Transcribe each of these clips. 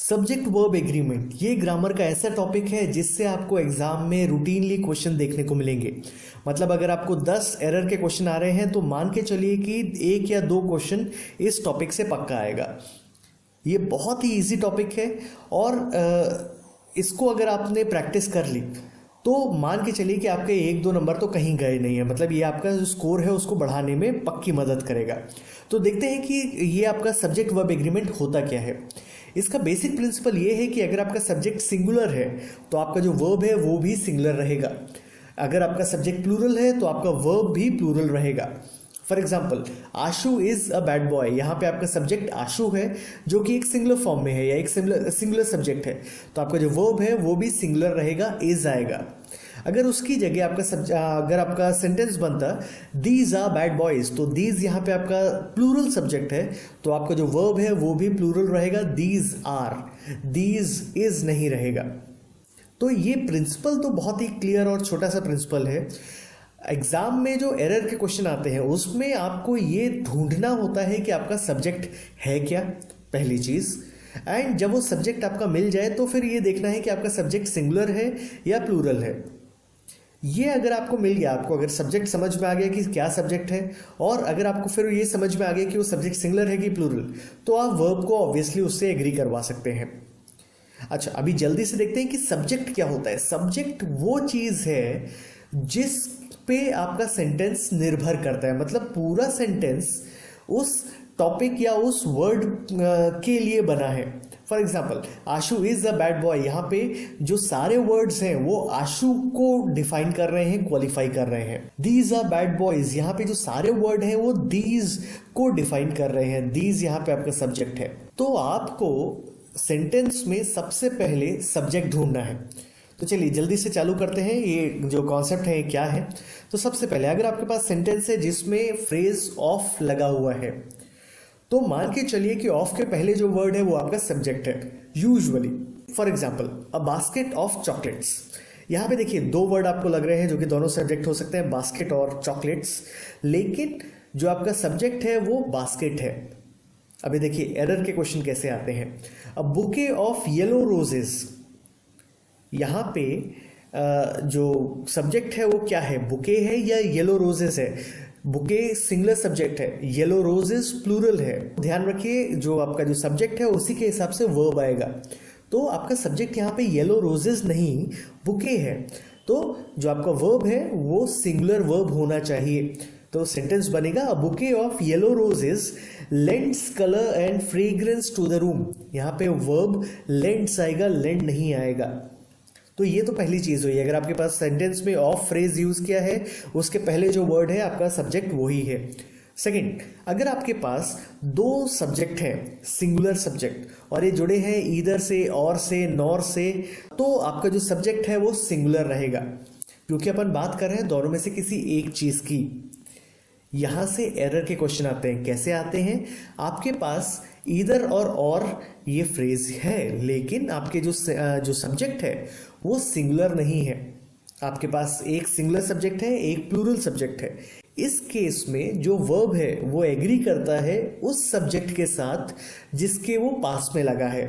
Subject verb agreement ये grammar का ऐसा टॉपिक है जिससे आपको एग्जाम में रूटीनली क्वेश्चन देखने को मिलेंगे। मतलब अगर आपको 10 एरर के क्वेश्चन आ रहे हैं तो मान के चलिए कि 1 या 2 क्वेश्चन इस टॉपिक से पक्का आएगा। ये बहुत ही इजी टॉपिक है और इसको अगर आपने प्रैक्टिस कर ली तो मान के चलिए कि आपके 1-2 नंबर तो कहीं गए नहीं है। मतलब ये आपका जो स्कोर है उसको बढ़ाने में पक्की मदद करेगा। तो देखते हैं कि ये आपका सब्जेक्ट वर्ब एग्रीमेंट होता क्या है। इसका बेसिक प्रिंसिपल ये है कि अगर आपका सब्जेक्ट सिंगुलर है तो आपका जो वर्ब है वो भी सिंगुलर रहेगा। अगर आपका सब्जेक्ट प्लूरल है तो आपका वर्ब भी प्लूरल रहेगा। For example, Ashu is a bad boy, यहाँ पे आपका सब्जेक्ट आशु है जो कि एक सिंगुलर फॉर्म में है या एक सिंगुलर सब्जेक्ट है, तो आपका जो वर्ब है वो भी सिंगुलर रहेगा, इज आएगा। अगर उसकी जगह अगर आपका सेंटेंस बनता दीज आर बैड बॉयज, तो दीज यहाँ पे आपका प्लूरल सब्जेक्ट है तो आपका जो वर्ब है वो भी प्लूरल रहेगा, दीज आर, दीज इज नहीं रहेगा। तो ये प्रिंसिपल तो बहुत ही क्लियर और छोटा सा प्रिंसिपल है। एग्जाम में जो एरर के क्वेश्चन आते हैं उसमें आपको ये ढूंढना होता है कि आपका सब्जेक्ट है क्या, पहली चीज। एंड जब वो सब्जेक्ट आपका मिल जाए तो फिर ये देखना है कि आपका सब्जेक्ट सिंगुलर है या प्लूरल है। ये अगर आपको मिल गया, आपको अगर सब्जेक्ट समझ में आ गया कि क्या सब्जेक्ट है और अगर आपको फिर ये समझ में आ गया कि वो सब्जेक्ट सिंगुलर है कि प्लूरल, तो आप वर्ब को ऑब्वियसली उससे एग्री करवा सकते हैं। अच्छा, अभी जल्दी से देखते हैं कि सब्जेक्ट क्या होता है। सब्जेक्ट वो चीज है जिस पे आपका सेंटेंस निर्भर करता है। मतलब पूरा सेंटेंस उस टॉपिक या उस वर्ड के लिए बना है। For example, Ashu is a bad boy, यहाँ पे जो सारे वर्ड्स हैं वो आशु को डिफाइन कर रहे हैं, क्वालिफाई कर रहे हैं। दीज आर बैड बॉयज, यहाँ पे जो सारे वर्ड हैं वो दीज को डिफाइन कर रहे हैं। दीज यहाँ पे आपका सब्जेक्ट है। तो आपको सेंटेंस में सबसे पहले सब्जेक्ट ढूंढना है। तो चलिए जल्दी से चालू करते हैं, ये जो कॉन्सेप्ट है ये क्या है। तो सबसे पहले अगर आपके पास सेंटेंस है जिसमें फ्रेज ऑफ लगा हुआ है, तो मान के चलिए कि ऑफ के पहले जो वर्ड है वो आपका सब्जेक्ट है usually. For example, a basket of chocolates, यहाँ पे देखिए 2 वर्ड आपको लग रहे हैं जो कि दोनों सब्जेक्ट हो सकते हैं, बास्केट और चॉकलेट्स, लेकिन जो आपका सब्जेक्ट है वो बास्केट है। अभी देखिए एरर के क्वेश्चन कैसे आते हैं। अ बुके ऑफ येलो रोजेस, यहाँ पे जो सब्जेक्ट है वो क्या है, बुके है या येलो रोजेस है। बुके सिंगुलर सब्जेक्ट है, येलो रोजेस प्लूरल है। ध्यान रखिए जो आपका जो सब्जेक्ट है उसी के हिसाब से वर्ब आएगा। तो आपका सब्जेक्ट यहाँ पे येलो रोजेस नहीं बुके है, तो जो आपका वर्ब है वो सिंगुलर वर्ब होना चाहिए। तो सेंटेंस बनेगा, a bouquet of yellow roses lends colour and fragrance to the room. यहाँ पे वर्ब लेंड्स आएगा, लेंड नहीं आएगा। तो ये तो पहली चीज हुई। अगर आपके पास सेंटेंस में ऑफ फ्रेज यूज किया है उसके पहले जो वर्ड है आपका सब्जेक्ट वही है। सेकंड, अगर आपके पास 2 सब्जेक्ट हैं, सिंगुलर सब्जेक्ट, और ये जुड़े हैं ईदर से, और से, नॉर से, तो आपका जो सब्जेक्ट है वो सिंगुलर रहेगा क्योंकि अपन बात कर रहे हैं दोनों में से किसी एक चीज की। यहां से एरर के क्वेश्चन आते हैं। कैसे आते हैं, आपके पास ईदर और ये फ्रेज है लेकिन आपके जो सब्जेक्ट है वो सिंगुलर नहीं है। आपके पास एक सिंगुलर सब्जेक्ट है, एक प्लूरल सब्जेक्ट है। इस केस में जो वर्ब है वो एग्री करता है उस सब्जेक्ट के साथ जिसके वो पास में लगा है।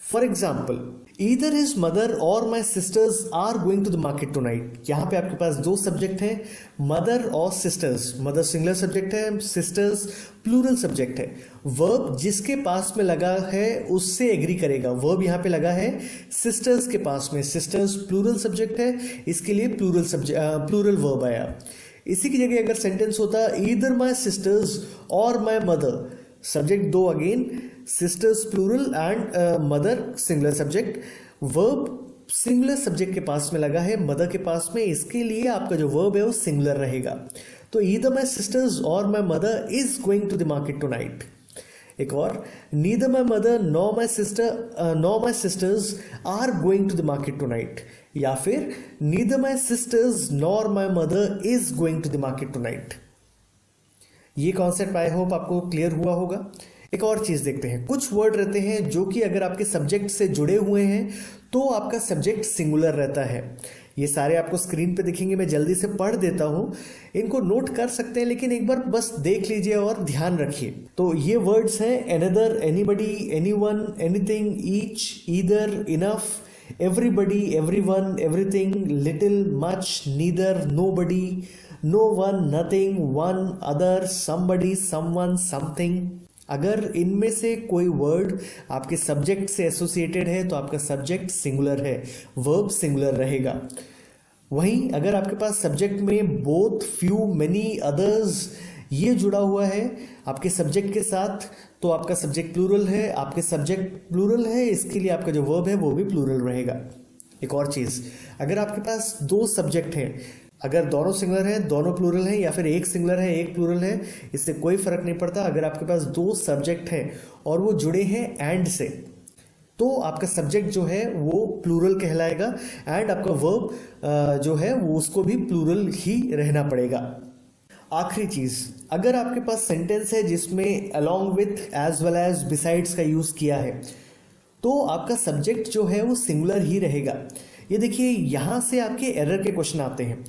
For example, either his mother और my sisters are going to the market tonight. यहाँ पे आपके पास 2 सब्जेक्ट हैं, मदर और सिस्टर्स। मदर सिंगुलर सब्जेक्ट है, सिस्टर्स प्लूरल सब्जेक्ट है। वर्ब जिसके पास में लगा है उससे एग्री करेगा। वर्ब यहाँ पे लगा है सिस्टर्स के पास में, सिस्टर्स प्लूरल सब्जेक्ट है, इसके लिए प्लूरल वर्ब आया। इसी की जगह अगर सेंटेंस होता ईदर माई सिस्टर्स और my mother, subject 2 again, sisters plural and mother singular subject, verb singular subject के पास में लगा है, मदर के पास में, इसके लिए आपका जो वर्ब है वो सिंगुलर रहेगा। तो ईदर माई सिस्टर्स और my mother is going to the market tonight. एक और, neither my mother nor my sisters are going to the market tonight, या फिर neither my sisters nor my mother is going to the market tonight. ये concept I hope आपको clear हुआ होगा। एक और चीज देखते हैं, कुछ वर्ड रहते हैं जो कि अगर आपके सब्जेक्ट से जुड़े हुए हैं तो आपका सब्जेक्ट सिंगुलर रहता है। ये सारे आपको स्क्रीन पे दिखेंगे, मैं जल्दी से पढ़ देता हूँ, इनको नोट कर सकते हैं लेकिन एक बार बस देख लीजिए और ध्यान रखिए। तो ये वर्ड्स हैं another, anybody, anyone, anything, each, either, enough, everybody, everyone, everything, little, much, neither, nobody, no one, nothing, one, other, somebody, someone, something. अगर इनमें से कोई वर्ड आपके सब्जेक्ट से एसोसिएटेड है तो आपका सब्जेक्ट सिंगुलर है, वर्ब सिंगुलर रहेगा। वहीं अगर आपके पास सब्जेक्ट में बोथ, फ्यू, मेनी, अदर्स ये जुड़ा हुआ है आपके सब्जेक्ट के साथ तो आपका सब्जेक्ट प्लूरल है। आपके सब्जेक्ट प्लूरल है, इसके लिए आपका जो वर्ब है वो भी प्लूरल रहेगा। एक और चीज़, अगर आपके पास दो सब्जेक्ट हैं, अगर दोनों सिंगुलर है दोनों प्लूरल है, या फिर एक सिंगुलर है एक प्लूरल है, इससे कोई फर्क नहीं पड़ता। अगर आपके पास दो सब्जेक्ट हैं और वो जुड़े हैं एंड से, तो आपका सब्जेक्ट जो है वो प्लूरल कहलाएगा एंड आपका वर्ब जो है वो उसको भी प्लूरल ही रहना पड़ेगा। आखिरी चीज, अगर आपके पास सेंटेंस है जिसमें along with, as well as, besides का यूज किया है, तो आपका सब्जेक्ट जो है वो सिंगुलर ही रहेगा। ये देखिए, यहां से आपके एरर के क्वेश्चन आते हैं।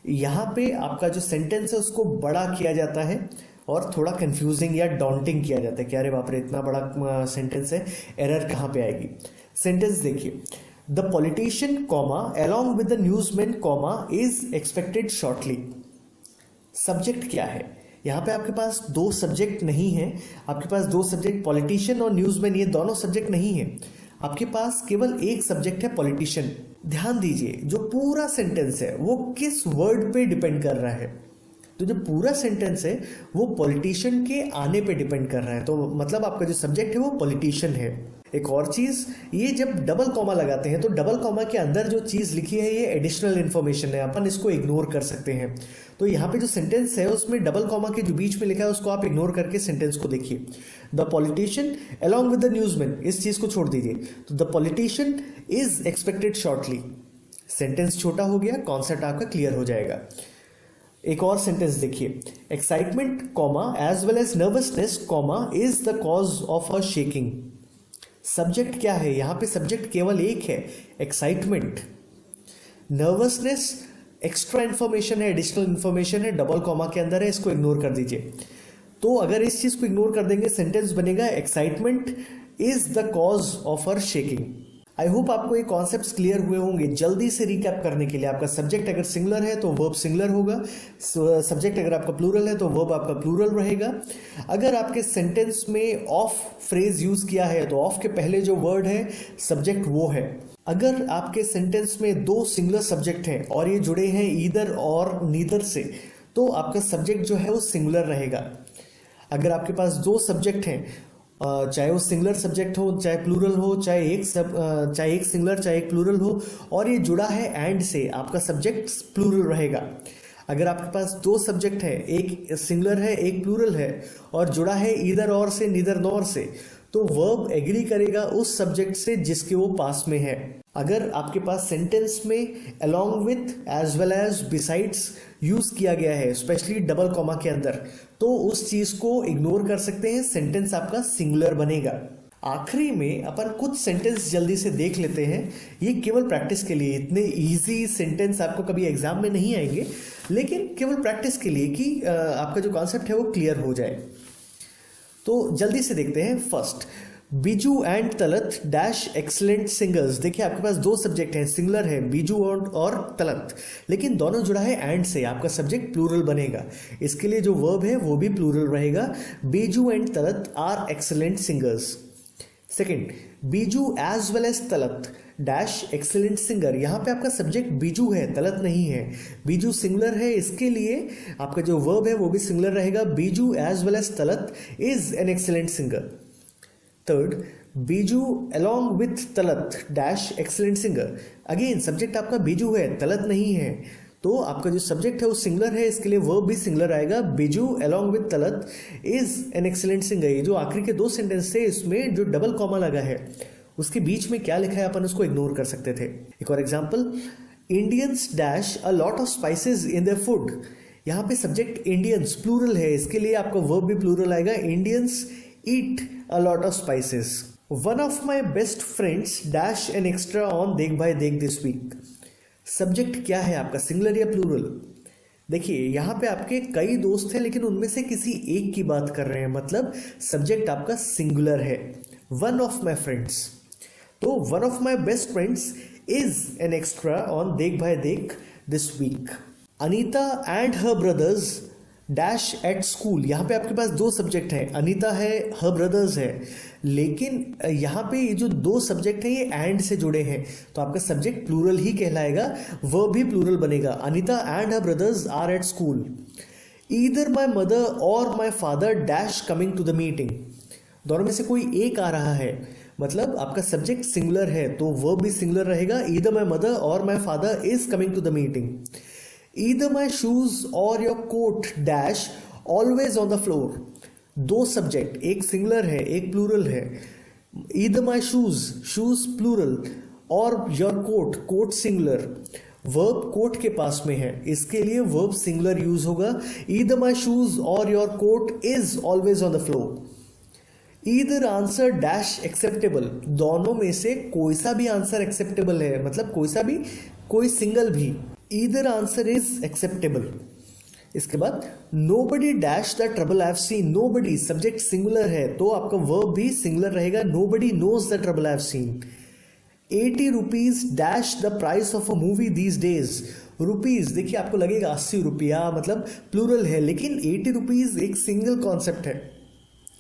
यहाँ पे आपका जो सेंटेंस है उसको बड़ा किया जाता है और थोड़ा कंफ्यूजिंग या डॉन्टिंग किया जाता है कि अरे बाप रे इतना बड़ा सेंटेंस है, एरर कहाँ पे आएगी। सेंटेंस देखिए, the politician comma along with the newsman comma is expected shortly. Subject क्या है? यहाँ पे आपके पास दो सब्जेक्ट नहीं है, आपके पास दो सब्जेक्ट पॉलिटिशियन और न्यूज़मैन ये दोनों सब्जेक्ट नहीं है, आपके पास केवल एक सब्जेक्ट है पॉलिटिशियन। ध्यान दीजिए, जो पूरा सेंटेंस है वो किस वर्ड पे डिपेंड कर रहा है, तो जो पूरा सेंटेंस है वो पॉलिटिशियन के आने पे डिपेंड कर रहा है, तो मतलब आपका जो सब्जेक्ट है वो पॉलिटिशियन है। एक और चीज, ये जब डबल कॉमा लगाते हैं तो डबल कॉमा के अंदर जो चीज लिखी है ये एडिशनल इन्फॉर्मेशन है, अपन इसको इग्नोर कर सकते हैं। तो यहाँ पे जो सेंटेंस है उसमें डबल कॉमा के जो बीच में लिखा है उसको आप इग्नोर करके सेंटेंस को देखिए। The politician along with the newsman, इस चीज को छोड़ दीजिए, तो the politician is expected shortly. Sentence छोटा हो गया, कॉन्सेप्ट आपका क्लियर हो जाएगा। एक और सेंटेंस देखिए, excitement comma as well as nervousness comma is the cause of a shaking. Subject क्या है? यहाँ पे सब्जेक्ट केवल एक है, एक्साइटमेंट। नर्वसनेस एक्स्ट्रा इंफॉर्मेशन है, एडिशनल इंफॉर्मेशन है, डबल कॉमा के अंदर है, इसको इग्नोर कर दीजिए। तो अगर इस चीज को इग्नोर कर देंगे सेंटेंस बनेगा excitement is the cause of her shaking. I hope आपको ये कॉन्सेप्ट्स क्लियर हुए होंगे। जल्दी से रिकैप करने के लिए, आपका सब्जेक्ट अगर सिंगुलर है तो वर्ब सिंगुलर होगा, सब्जेक्ट अगर आपका प्लूरल है तो वर्ब आपका प्लूरल रहेगा। अगर आपके सेंटेंस में ऑफ फ्रेज यूज किया है तो ऑफ के पहले जो वर्ड है सब्जेक्ट वो है। अगर आपके सेंटेंस में दो सिंगुलर सब्जेक्ट हैं और ये जुड़े हैं ईदर और नीदर से, तो आपका सब्जेक्ट जो है वो सिंगुलर रहेगा। अगर आपके पास दो सब्जेक्ट हैं, चाहे वो सिंगुलर सब्जेक्ट हो, चाहे प्लूरल हो, चाहे एक सिंगुलर चाहे एक प्लूरल हो, और ये जुड़ा है एंड से, आपका सब्जेक्ट प्लूरल रहेगा। अगर आपके पास दो सब्जेक्ट है, एक सिंगुलर है एक प्लूरल है, और जुड़ा है ईदर और से नीदर नॉर से, तो वर्ब एग्री करेगा उस सब्जेक्ट से जिसके वो पास में है। अगर आपके पास सेंटेंस में along with as well as besides use किया गया है, स्पेशली डबल कॉमा के अंदर, तो उस चीज को इग्नोर कर सकते हैं, सेंटेंस आपका सिंगुलर बनेगा। आखिरी में अपन कुछ सेंटेंस जल्दी से देख लेते हैं, ये केवल प्रैक्टिस के लिए। इतने इजी सेंटेंस आपको कभी एग्जाम में नहीं आएंगे, लेकिन केवल प्रैक्टिस के लिए कि आपका जो कॉन्सेप्ट है वो क्लियर हो जाए। तो जल्दी से देखते हैं। First, Biju and Talat dash excellent singers. देखिए, आपके पास दो सब्जेक्ट हैं, सिंगुलर है बीजू और तलत, लेकिन दोनों जुड़ा है एंड से, आपका सब्जेक्ट प्लूरल बनेगा। इसके लिए जो वर्ब है वो भी प्लूरल रहेगा। Biju and Talat are excellent singers. Second, Biju as well as Talat dash excellent singer. यहाँ पे आपका सब्जेक्ट बीजू है, तलत नहीं है। बीजू सिंगुलर है, इसके लिए आपका जो वर्ब है वो भी सिंगुलर रहेगा। Biju as well as Talat is an excellent singer. Third, Biju along with Talat dash excellent singer. Again subject आपका बीजू है, तलत नहीं है, तो आपका जो सब्जेक्ट है वो सिंगुलर है, इसके लिए वर्ब भी सिंगुलर आएगा। Biju along with Talat is an excellent singer. ये जो आखिरी के दो सेंटेंस थे, इसमें जो डबल कॉमा लगा है उसके बीच में क्या लिखा है अपन उसको इग्नोर कर सकते थे। एक और example, Indians dash a lot of spices in their food. यहाँ पे सब्जेक्ट इंडियंस प्लूरल है, इसके लिए आपका वर्ब भी प्लूरल आएगा। Indians eat a lot of spices. One of my best friends dash N extra on Dekh Bhai Dekh this week. Subject क्या है आपका, सिंगुलर या प्लूरल? देखिए यहाँ पे आपके कई दोस्त हैं लेकिन उनमें से किसी एक की बात कर रहे हैं, मतलब सब्जेक्ट आपका सिंगुलर है। वन ऑफ माई फ्रेंड्स, तो one of my best friends is an extra on Dekh Bhai Dekh this week. Anita and her brothers dash at school, यहाँ पे आपके पास दो सब्जेक्ट हैं, अनीता है, हर ब्रदर्स है, लेकिन यहाँ पे ये जो दो सब्जेक्ट हैं ये एंड से जुड़े हैं, तो आपका सब्जेक्ट प्लूरल ही कहलाएगा, वर्ब भी प्लूरल बनेगा। Anita and her brothers are at school. Either my mother और my father dash coming to the meeting, दोनों में से कोई एक आ रहा है, मतलब आपका सब्जेक्ट सिंगुलर है तो वर्ब भी सिंगुलर रहेगा। ईदर माई मदर और my father is coming to the meeting. Either my shoes or your coat dash always on the floor, दो सब्जेक्ट, एक सिंगुलर है एक प्लूरल है। Either my shoes, shoes plural, और your coat, coat singular, verb coat के पास में है, इसके लिए वर्ब सिंगुलर यूज होगा। Either my shoes or your coat is always on the floor. Either answer dash acceptable, दोनों में से कोई सा भी आंसर एक्सेप्टेबल है, मतलब कोई सा भी, कोई सिंगल भी। Either answer is acceptable. इसके बाद nobody dash the trouble I've seen, nobody subject singular है तो आपका वर्ब भी सिंगुलर रहेगा, nobody knows the trouble I've seen। 80 rupees dash the price of a movie these days, rupees देखिए आपको लगेगा 80 रुपया मतलब प्लूरल है, लेकिन 80 रुपीज एक सिंगल कॉन्सेप्ट है,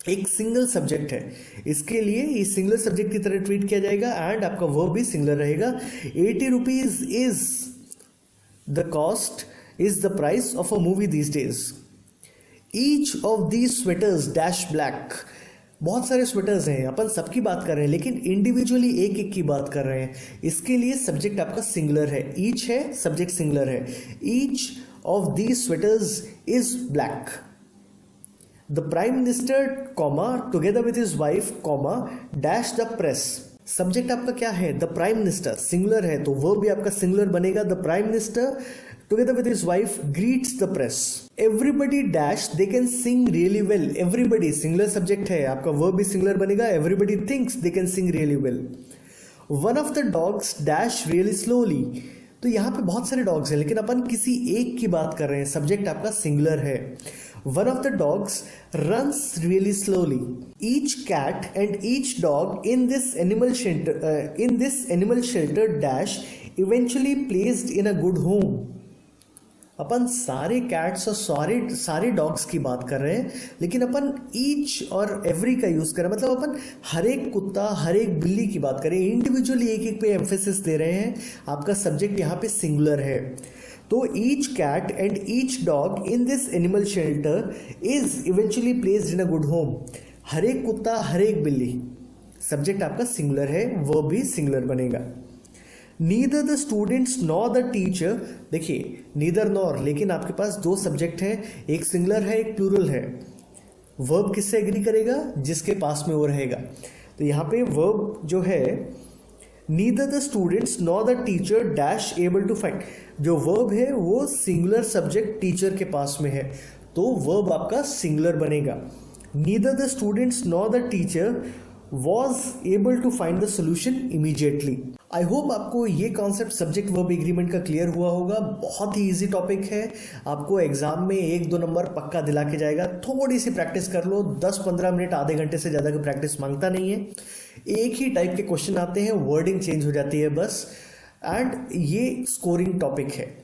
एक सिंगल सब्जेक्ट है, इसके लिए ये सिंगल सब्जेक्ट की तरह ट्रीट किया जाएगा एंड आपका वर्ब भी सिंगुलर रहेगा। 80 rupees is the cost, is the price of a movie these days. Each of these sweaters dash black, बहुत सारे स्वेटर्स हैं, अपन सबकी बात कर रहे हैं लेकिन इंडिविजुअली एक एक की बात कर रहे हैं, इसके लिए सब्जेक्ट आपका सिंगुलर है, ईच है, सब्जेक्ट सिंगुलर है। Each of these sweaters is black. The prime minister comma together with his wife comma dash the press, subject आपका क्या है, द प्राइम मिनिस्टर, सिंगुलर है तो वर्ब भी आपका सिंगुलर बनेगा। The prime minister together with his wife greets the press. Everybody dash they can sing really well, everybody singular subject है, आपका वर्ब भी सिंगुलर बनेगा। Everybody thinks they can sing really well. One of the dogs dash really slowly, तो यहाँ पे बहुत सारे dogs हैं लेकिन अपन किसी एक की बात कर रहे हैं, सब्जेक्ट आपका सिंगुलर है। One of the dogs runs really slowly. Each cat and each dog in this animal shelter dash eventually placed in a good home. अपन सारे कैट्स और सारे डॉग्स की बात कर रहे हैं लेकिन अपन ईच और एवरी का यूज कर रहे हैं, मतलब अपन हर एक कुत्ता हर एक बिल्ली की बात कर रहे हैं, इंडिविजुअली एक एक पे एम्फेसिस दे रहे हैं, आपका सब्जेक्ट यहाँ पे सिंगुलर है। तो each cat and each dog in this animal shelter is eventually placed in a good home, हर एक कुत्ता हर एक बिल्ली, सब्जेक्ट आपका सिंगुलर है, वो भी सिंगुलर बनेगा। Neither the students nor the teacher, देखिए नीदर नॉर, लेकिन आपके पास दो सब्जेक्ट हैं, एक सिंगुलर है एक प्लूरल है, वर्ब किससे एग्री करेगा, जिसके पास में वो रहेगा। तो यहाँ पे वर्ब जो है neither the students nor the teacher dash able to find, जो वर्ब है वो सिंगुलर सब्जेक्ट टीचर के पास में है तो वर्ब आपका सिंगुलर बनेगा। Neither the students nor the teacher was able to find the solution immediately. I hope आपको ये कॉन्सेप्ट सब्जेक्ट वर्ब एग्रीमेंट का क्लियर हुआ होगा। बहुत ही इजी टॉपिक है, आपको एग्जाम में 1-2 नंबर पक्का दिला के जाएगा। थोड़ी सी प्रैक्टिस कर लो, 10-15 मिनट आधे घंटे से ज़्यादा की प्रैक्टिस मांगता नहीं है। एक ही टाइप के क्वेश्चन आते हैं, वर्डिंग चेंज हो जाती है बस, एंड ये स्कोरिंग टॉपिक है।